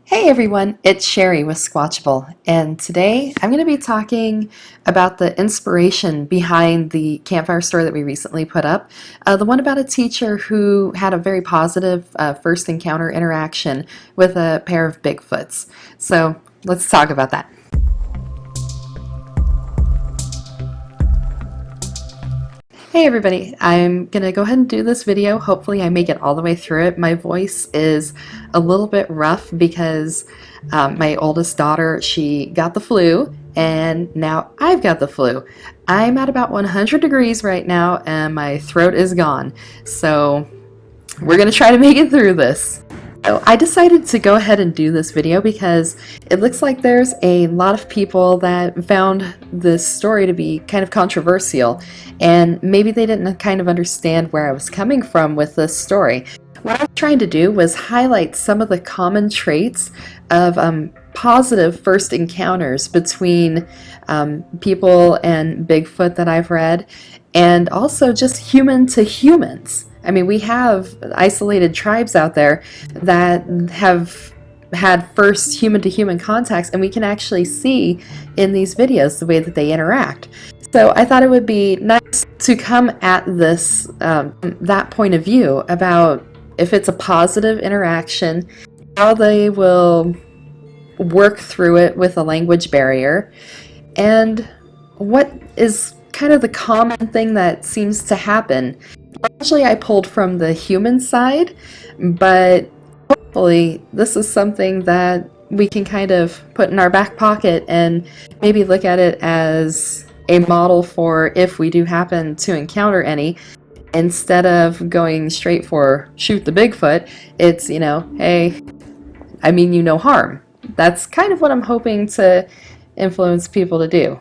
Hey everyone, it's Sherry with Squatchable, and today I'm going to be talking about the inspiration behind the campfire story that we recently put up. The one about a teacher who had a very positive first encounter interaction with a pair of Bigfoots. So let's talk about that. Hey everybody, I'm gonna go ahead and do this video. Hopefully I make it all the way through it. My voice is a little bit rough because my oldest daughter, she got the flu and now I've got the flu. I'm at about 100 degrees right now and my throat is gone. So we're gonna try to make it through this. So I decided to go ahead and do this video because it looks like there's a lot of people that found this story to be kind of controversial, and maybe they didn't kind of understand where I was coming from with this story. What I was trying to do was highlight some of the common traits of positive first encounters between people and Bigfoot that I've read, and also just human to humans. I mean, we have isolated tribes out there that have had first human to human contacts, and we can actually see in these videos the way that they interact. So I thought it would be nice to come at this, that point of view about if it's a positive interaction, how they will work through it with a language barrier, and what is kind of the common thing that seems to happen. Actually, I pulled from the human side, but hopefully this is something that we can kind of put in our back pocket and maybe look at it as a model for if we do happen to encounter any. Instead of going straight for shoot the Bigfoot, it's, you know, hey, I mean you no harm. That's kind of what I'm hoping to influence people to do.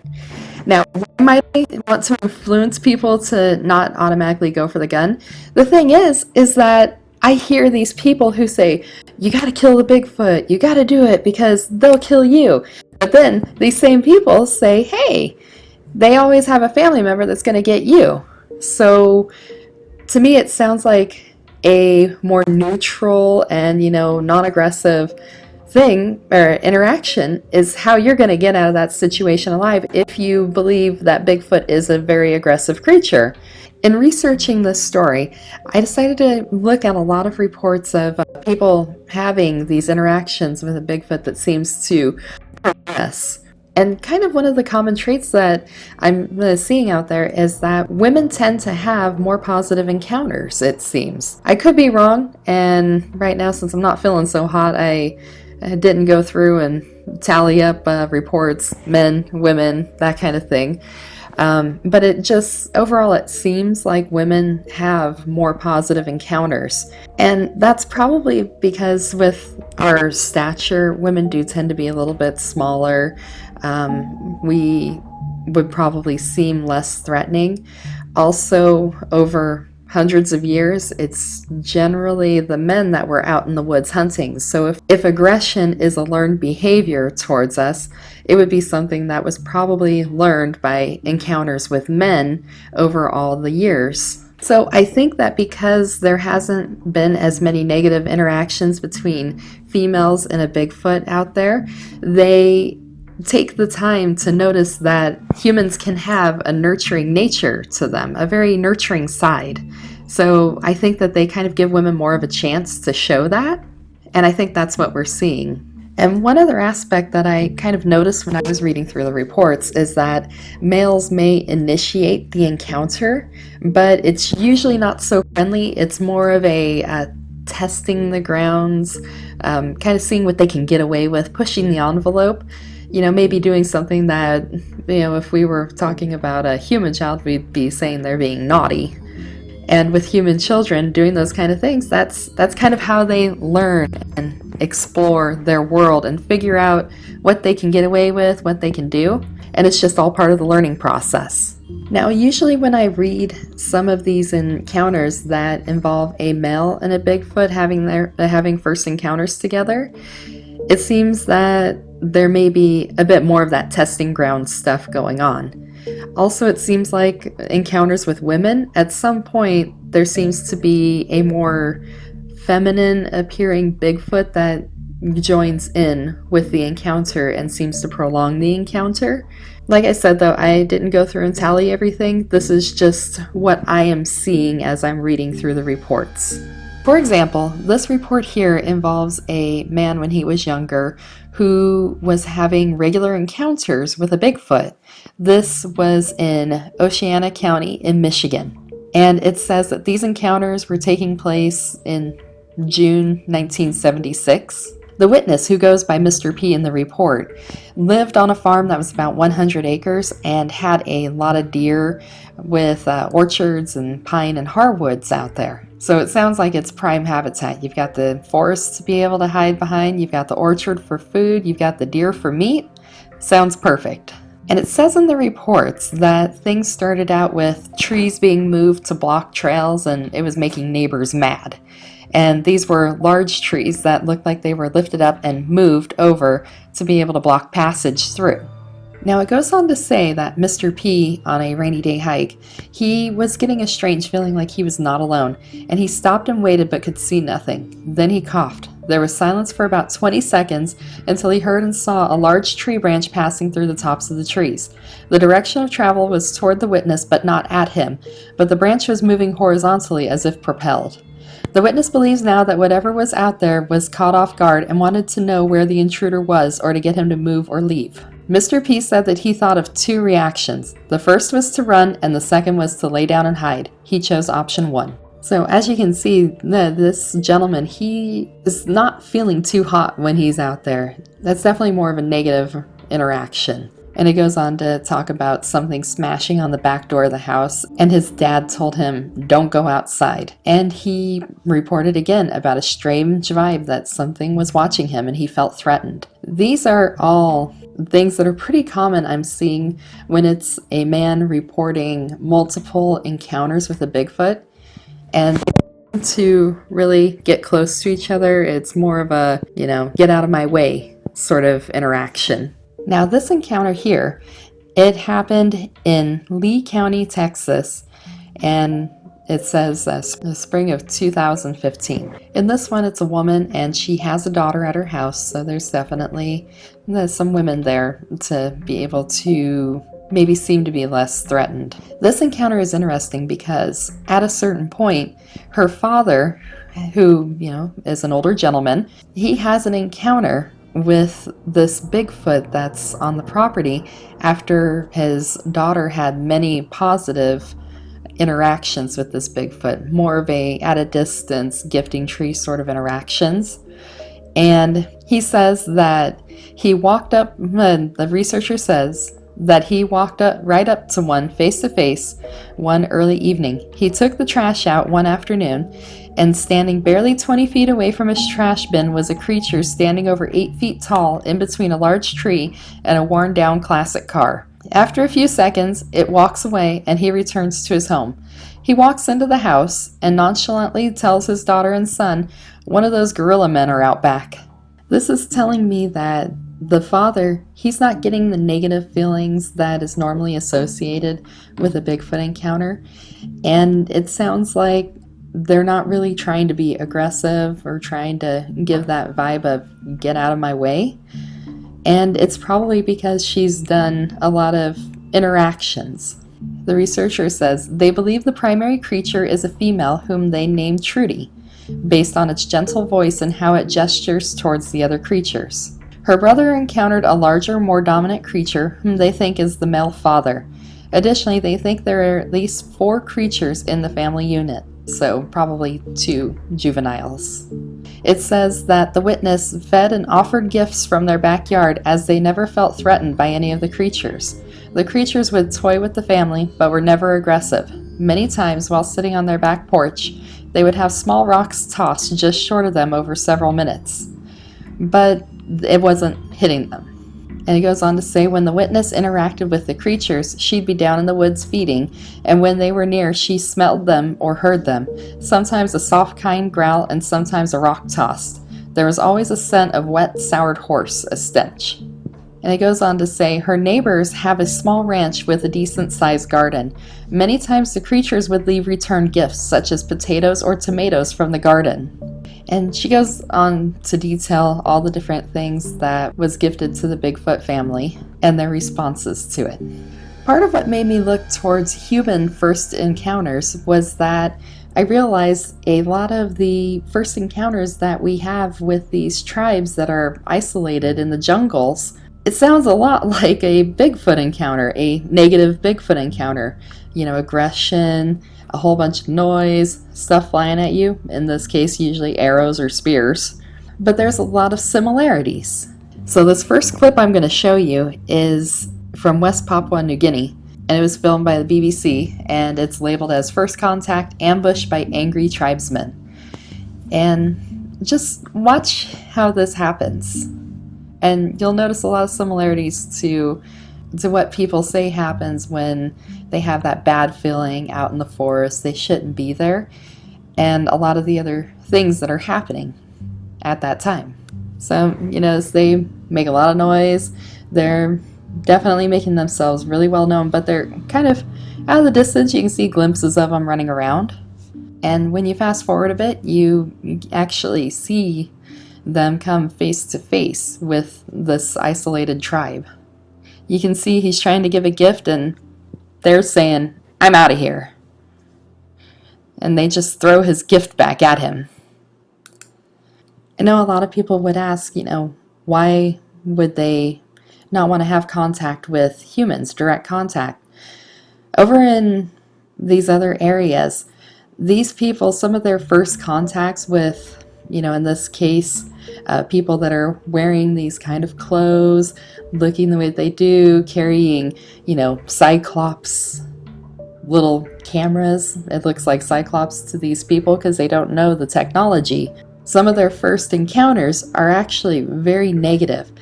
Now, why might I want to influence people to not automatically go for the gun? The thing is that I hear these people who say, you gotta kill the Bigfoot, you gotta do it because they'll kill you. But then these same people say, hey, they always have a family member that's gonna get you. So to me, it sounds like a more neutral and, you know, non-aggressive thing or interaction is how you're going to get out of that situation alive if you believe that Bigfoot is a very aggressive creature. In researching this story, I decided to look at a lot of reports of people having these interactions with a Bigfoot that seems to progress. And kind of one of the common traits that I'm seeing out there is that women tend to have more positive encounters, it seems. I could be wrong, and right now, since I'm not feeling so hot, I didn't go through and tally up reports, men, women, that kind of thing. But it just, overall, it seems like women have more positive encounters. And that's probably because with our stature, women do tend to be a little bit smaller. We would probably seem less threatening. Also, over hundreds of years, it's generally the men that were out in the woods hunting. So if aggression is a learned behavior towards us, it would be something that was probably learned by encounters with men over all the years. So I think that because there hasn't been as many negative interactions between females and a Bigfoot out there, they take the time to notice that humans can have a nurturing nature to them, a very nurturing side. So I think that they kind of give women more of a chance to show that, and I think that's what we're seeing. And one other aspect that I kind of noticed when I was reading through the reports is that males may initiate the encounter, but it's usually not so friendly. It's more of a testing the grounds, kind of seeing what they can get away with, pushing the envelope. You know, maybe doing something that, you know, if we were talking about a human child, we'd be saying they're being naughty. And with human children doing those kind of things, that's kind of how they learn and explore their world and figure out what they can get away with, what they can do. And it's just all part of the learning process. Now, usually when I read some of these encounters that involve a male and a Bigfoot having first encounters together, it seems that there may be a bit more of that testing ground stuff going on. Also, it seems like encounters with women, at some point, there seems to be a more feminine appearing Bigfoot that joins in with the encounter and seems to prolong the encounter. Like I said, though, I didn't go through and tally everything. This is just what I am seeing as I'm reading through the reports. For example, this report here involves a man when he was younger who was having regular encounters with a Bigfoot. This was in Oceana County in Michigan. And it says that these encounters were taking place in June 1976. The witness, who goes by Mr. P in the report, lived on a farm that was about 100 acres and had a lot of deer with orchards and pine and hardwoods out there. So it sounds like it's prime habitat. You've got the forest to be able to hide behind, you've got the orchard for food, you've got the deer for meat. Sounds perfect. And it says in the reports that things started out with trees being moved to block trails, and it was making neighbors mad. And these were large trees that looked like they were lifted up and moved over to be able to block passage through. Now it goes on to say that Mr. P, on a rainy day hike, he was getting a strange feeling like he was not alone, and he stopped and waited but could see nothing. Then he coughed. There was silence for about 20 seconds until he heard and saw a large tree branch passing through the tops of the trees. The direction of travel was toward the witness but not at him, but the branch was moving horizontally as if propelled. The witness believes now that whatever was out there was caught off guard and wanted to know where the intruder was or to get him to move or leave. Mr. P said that he thought of two reactions. The first was to run and the second was to lay down and hide. He chose option 1. So as you can see, this gentleman, he is not feeling too hot when he's out there. That's definitely more of a negative interaction. And it goes on to talk about something smashing on the back door of the house, and his dad told him, don't go outside. And he reported again about a strange vibe that something was watching him and he felt threatened. These are all things that are pretty common I'm seeing when it's a man reporting multiple encounters with a Bigfoot. And to really get close to each other, it's more of a, get out of my way sort of interaction. Now this encounter here, it happened in Lee County, Texas, and it says the spring of 2015. In this one, it's a woman and she has a daughter at her house, so there's definitely some women there to be able to maybe seem to be less threatened. This encounter is interesting because at a certain point, her father, who, is an older gentleman, he has an encounter with this Bigfoot that's on the property after his daughter had many positive interactions with this Bigfoot, more of a at a distance gifting tree sort of interactions. And he says that he walked up, the researcher says that he walked up right up to one face to face one early evening. He took the trash out one afternoon, and standing barely 20 feet away from his trash bin was a creature standing over 8 feet tall in between a large tree and a worn down classic car. After a few seconds, it walks away and he returns to his home. He walks into the house and nonchalantly tells his daughter and son, one of those gorilla men are out back. This is telling me that the father, he's not getting the negative feelings that is normally associated with a Bigfoot encounter. And it sounds like they're not really trying to be aggressive or trying to give that vibe of get out of my way. And it's probably because she's done a lot of interactions. The researcher says they believe the primary creature is a female whom they named Trudy, based on its gentle voice and how it gestures towards the other creatures. Her brother encountered a larger, more dominant creature whom they think is the male father. Additionally, they think there are at least 4 creatures in the family unit, so probably 2 juveniles. It says that the witness fed and offered gifts from their backyard as they never felt threatened by any of the creatures. The creatures would toy with the family, but were never aggressive. Many times, while sitting on their back porch, they would have small rocks tossed just short of them over several minutes. But it wasn't hitting them. And he goes on to say when the witness interacted with the creatures, she'd be down in the woods feeding, and when they were near, she smelled them or heard them, sometimes a soft kind growl and sometimes a rock tossed. There was always a scent of wet, soured horse, a stench. And it goes on to say her neighbors have a small ranch with a decent-sized garden. Many times the creatures would leave return gifts, such as potatoes or tomatoes from the garden. And she goes on to detail all the different things that was gifted to the Bigfoot family and their responses to it. Part of what made me look towards human first encounters was that I realized a lot of the first encounters that we have with these tribes that are isolated in the jungles, it sounds a lot like a Bigfoot encounter, a negative Bigfoot encounter. Aggression, a whole bunch of noise, stuff flying at you, in this case usually arrows or spears. But there's a lot of similarities. So this first clip I'm going to show you is from West Papua New Guinea, and it was filmed by the BBC, and it's labeled as First Contact Ambushed by Angry Tribesmen. And just watch how this happens. And you'll notice a lot of similarities to what people say happens when they have that bad feeling out in the forest, they shouldn't be there, and a lot of the other things that are happening at that time. So, as they make a lot of noise, they're definitely making themselves really well known, but they're kind of out of the distance. You can see glimpses of them running around. And when you fast forward a bit, you actually see them come face to face with this isolated tribe. You can see he's trying to give a gift and they're saying, "I'm out of here." And they just throw his gift back at him. I know a lot of people would ask, why would they not want to have contact with humans, direct contact? Over in these other areas, these people, some of their first contacts with, in this case, people that are wearing these kind of clothes, looking the way they do, carrying, Cyclops little cameras. It looks like Cyclops to these people because they don't know the technology. Some of their first encounters are actually very negative.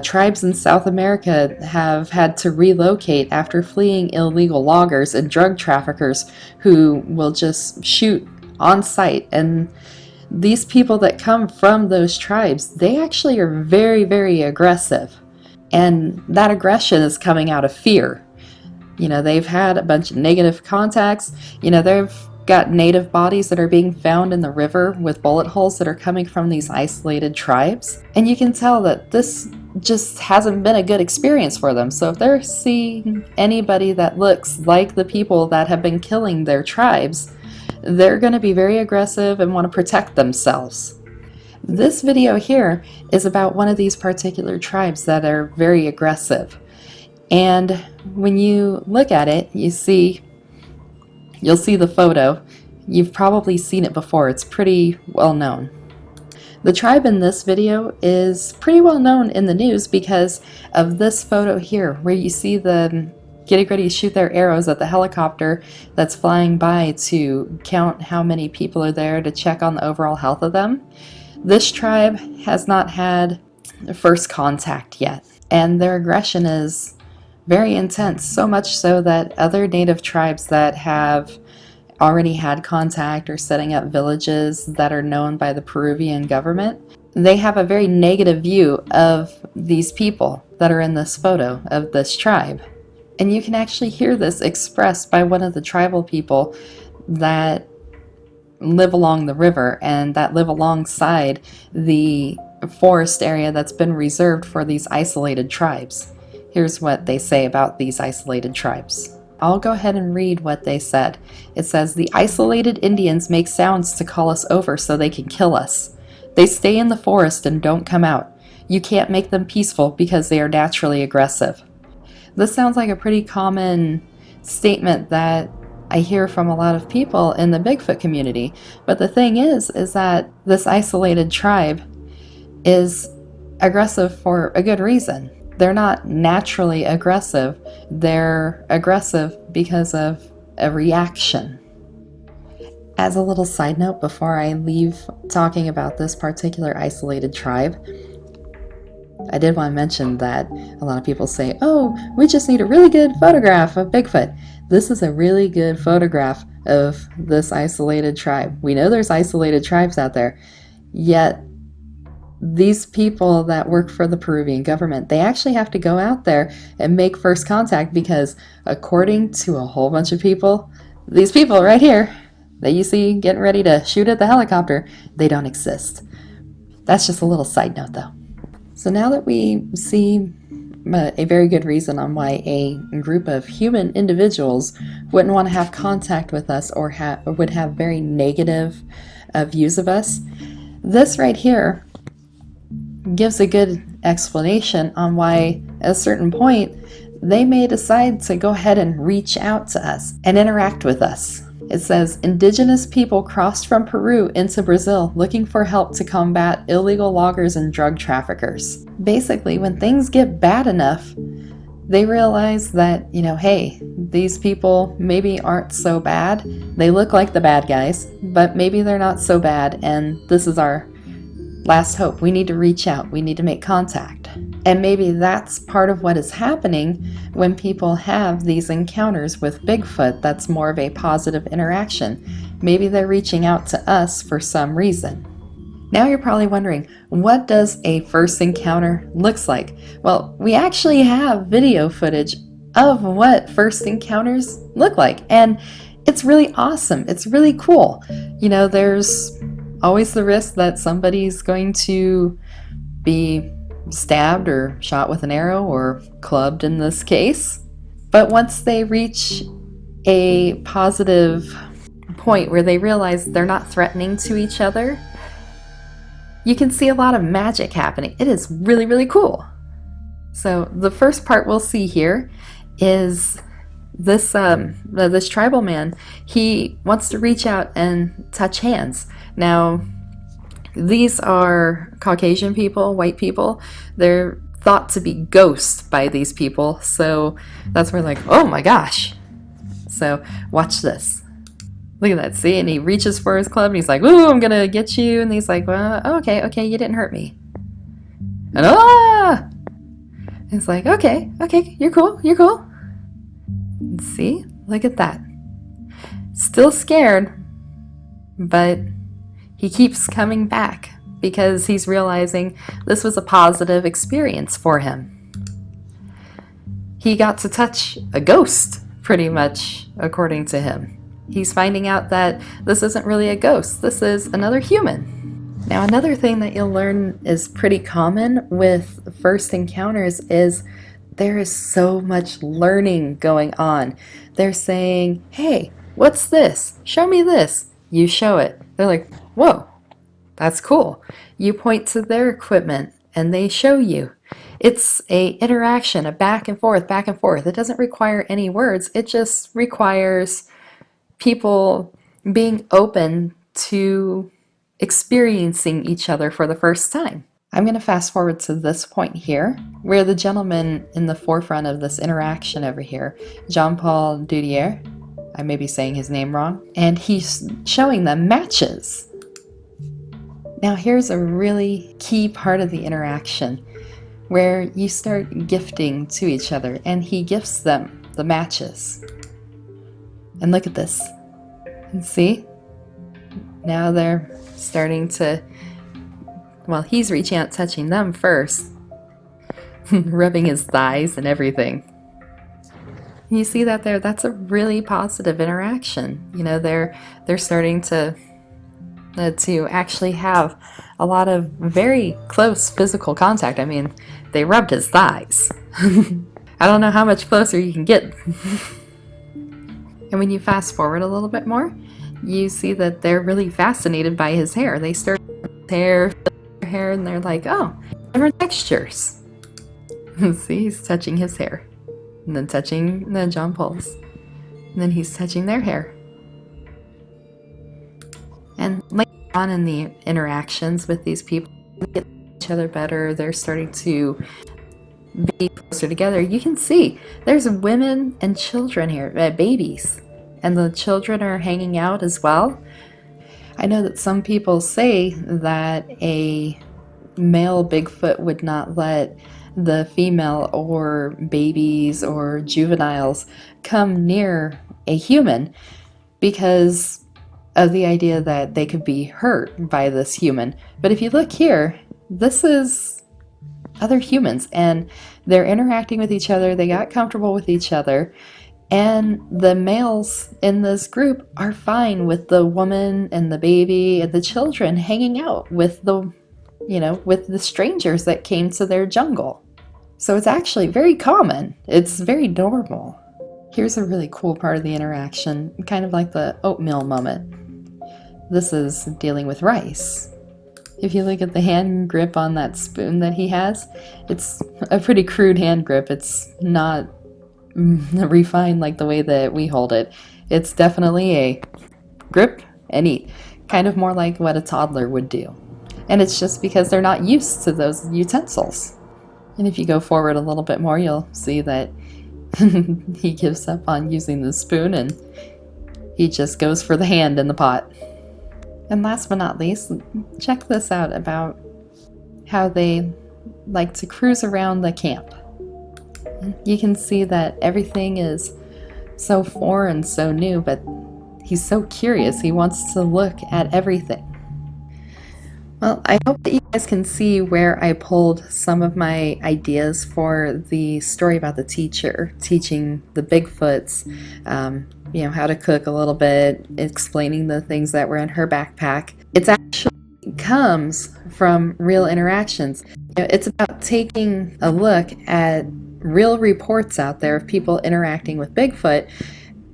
Tribes in South America have had to relocate after fleeing illegal loggers and drug traffickers who will just shoot on sight. And these people that come from those tribes, they actually are very, very aggressive. And that aggression is coming out of fear. They've had a bunch of negative contacts. They've got native bodies that are being found in the river with bullet holes that are coming from these isolated tribes. And you can tell that this just hasn't been a good experience for them. So if they're seeing anybody that looks like the people that have been killing their tribes, they're going to be very aggressive and want to protect themselves. This video here is about one of these particular tribes that are very aggressive. And when you look at it, you'll see the photo. You've probably seen it before. It's pretty well known. The tribe in this video is pretty well known in the news because of this photo here, where you see them getting ready to shoot their arrows at the helicopter that's flying by to count how many people are there to check on the overall health of them. This tribe has not had first contact yet, and their aggression is very intense, so much so that other native tribes that have already had contact or setting up villages that are known by the Peruvian government, they have a very negative view of these people that are in this photo of this tribe. And you can actually hear this expressed by one of the tribal people that live along the river and that live alongside the forest area that's been reserved for these isolated tribes. Here's what they say about these isolated tribes. I'll go ahead and read what they said. It says, "The isolated Indians make sounds to call us over so they can kill us. They stay in the forest and don't come out. You can't make them peaceful because they are naturally aggressive." This sounds like a pretty common statement that I hear from a lot of people in the Bigfoot community. But the thing is that this isolated tribe is aggressive for a good reason. They're not naturally aggressive. They're aggressive because of a reaction. As a little side note, before I leave talking about this particular isolated tribe, I did want to mention that a lot of people say, "Oh, we just need a really good photograph of Bigfoot." This is a really good photograph of this isolated tribe. We know there's isolated tribes out there, yet these people that work for the Peruvian government, they actually have to go out there and make first contact because according to a whole bunch of people, these people right here, that you see getting ready to shoot at the helicopter, they don't exist. That's just a little side note though. So now that we see a very good reason on why a group of human individuals wouldn't want to have contact with us or would have very negative views of us, this right here gives a good explanation on why at a certain point they may decide to go ahead and reach out to us and interact with us. It says, indigenous people crossed from Peru into Brazil looking for help to combat illegal loggers and drug traffickers. Basically, when things get bad enough, they realize that, hey, these people maybe aren't so bad. They look like the bad guys, but maybe they're not so bad, and this is our last hope. We need to reach out. We need to make contact. And maybe that's part of what is happening when people have these encounters with Bigfoot. That's more of a positive interaction. Maybe they're reaching out to us for some reason. Now you're probably wondering, what does a first encounter looks like? Well, we actually have video footage of what first encounters look like, and it's really awesome. It's really cool. There's always the risk that somebody's going to be stabbed or shot with an arrow or clubbed in this case. But once they reach a positive point where they realize they're not threatening to each other, you can see a lot of magic happening. It is really, really cool. So the first part we'll see here is this tribal man. He wants to reach out and touch hands. Now, these are Caucasian people, white people. They're thought to be ghosts by these people. So that's where like, oh my gosh. So watch this. Look at that. See? And he reaches for his club and he's like, ooh, I'm going to get you. And he's like, well, okay, you didn't hurt me. And it's like, okay, you're cool. And see? Look at that. Still scared, but he keeps coming back because he's realizing this was a positive experience for him. He got to touch a ghost, pretty much, according to him. He's finding out that this isn't really a ghost. This is another human. Now, another thing that you'll learn is pretty common with first encounters is there is so much learning going on. They're saying, hey, what's this? Show me this. You show it. They're like, whoa, that's cool. You point to their equipment and they show you. It's a interaction, a back and forth. It doesn't require any words. It just requires people being open to experiencing each other for the first time. I'm going to fast forward to this point here, where the gentleman in the forefront of this interaction over here, Jean-Paul Dudier, I may be saying his name wrong, and he's showing them matches. Now here's a really key part of the interaction where you start gifting to each other, and he gifts them the matches. And look at this. And see? Now they're starting to, well, he's reaching out, touching them first, rubbing his thighs and everything. You see that there? That's a really positive interaction. They're starting to actually have a lot of very close physical contact. I mean, they rubbed his thighs. I don't know how much closer you can get. And when you fast forward a little bit more, you see that they're really fascinated by his hair. They start with hair, and they're like, oh, different textures. See, he's touching his hair. And then touching the John Paul's. And then he's touching their hair. And later on in the interactions with these people, they get each other better. They're starting to be closer together. You can see there's women and children here, babies. And the children are hanging out as well. I know that some people say that a male Bigfoot would not let the female or babies or juveniles come near a human because of the idea that they could be hurt by this human. But if you look here, this is other humans and they're interacting with each other. They got comfortable with each other And the males in this group are fine with the woman and the baby and the children hanging out with with the strangers that came to their jungle. So it's actually very common. It's very normal. Here's a really cool part of the interaction, kind of like the oatmeal moment. This is dealing with rice. If you look at the hand grip on that spoon that he has, it's a pretty crude hand grip. It's not refined like the way that we hold it. It's definitely a grip and eat, kind of more like what a toddler would do. And it's just because they're not used to those utensils. And if you go forward a little bit more, you'll see that he gives up on using the spoon and he just goes for the hand in the pot. And last but not least, check this out about how they like to cruise around the camp. You can see that everything is so foreign, so new, but he's so curious. He wants to look at everything. Well, I hope that you guys can see where I pulled some of my ideas for the story about the teacher teaching the Bigfoots, how to cook a little bit, explaining the things that were in her backpack. It actually comes from real interactions. It's about taking a look at real reports out there of people interacting with Bigfoot,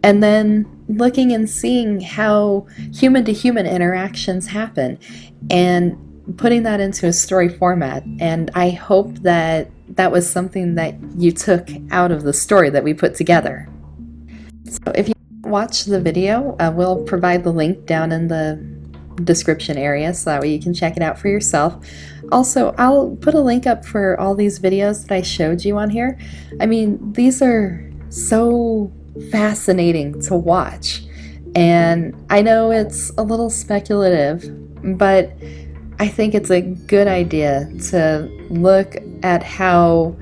and then looking and seeing how human-to-human interactions happen and putting that into a story format. And I hope that that was something that you took out of the story that we put together. So if you watch the video, we'll provide the link down in the description area so that way you can check it out for yourself. Also, I'll put a link up for all these videos that I showed you on here. I mean, these are so fascinating to watch, and I know it's a little speculative, but I think it's a good idea to look at how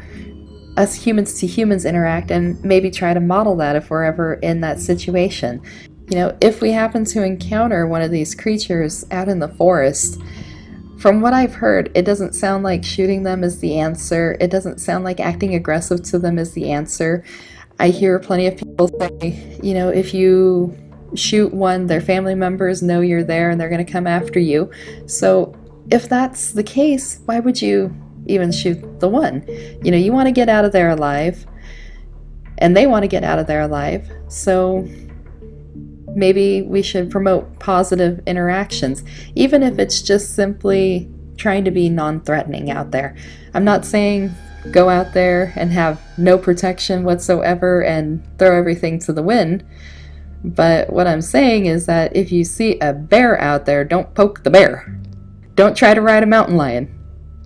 us humans to humans interact and maybe try to model that if we're ever in that situation. If we happen to encounter one of these creatures out in the forest, from what I've heard, it doesn't sound like shooting them is the answer. It doesn't sound like acting aggressive to them is the answer. I hear plenty of people say, if you shoot one, their family members know you're there and they're going to come after you. So if that's the case, why would you even shoot the one? You want to get out of there alive, and they want to get out of there alive. So maybe we should promote positive interactions, even if it's just simply trying to be non-threatening out there. I'm not saying go out there and have no protection whatsoever and throw everything to the wind. But what I'm saying is that if you see a bear out there, don't poke the bear. Don't try to ride a mountain lion.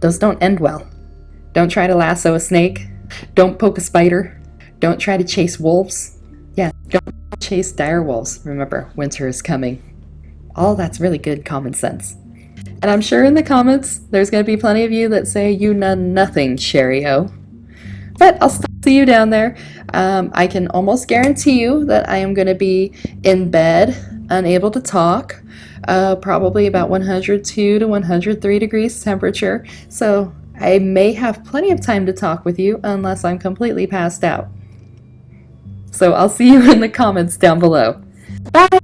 Those don't end well. Don't try to lasso a snake. Don't poke a spider. Don't try to chase wolves. Yeah, don't chase dire wolves. Remember, winter is coming. All that's really good common sense. And I'm sure in the comments, there's going to be plenty of you that say you know nothing, Sherry-O. But I'll still see you down there. I can almost guarantee you that I am going to be in bed, unable to talk, probably about 102 to 103 degrees temperature. So I may have plenty of time to talk with you unless I'm completely passed out. So I'll see you in the comments down below. Bye!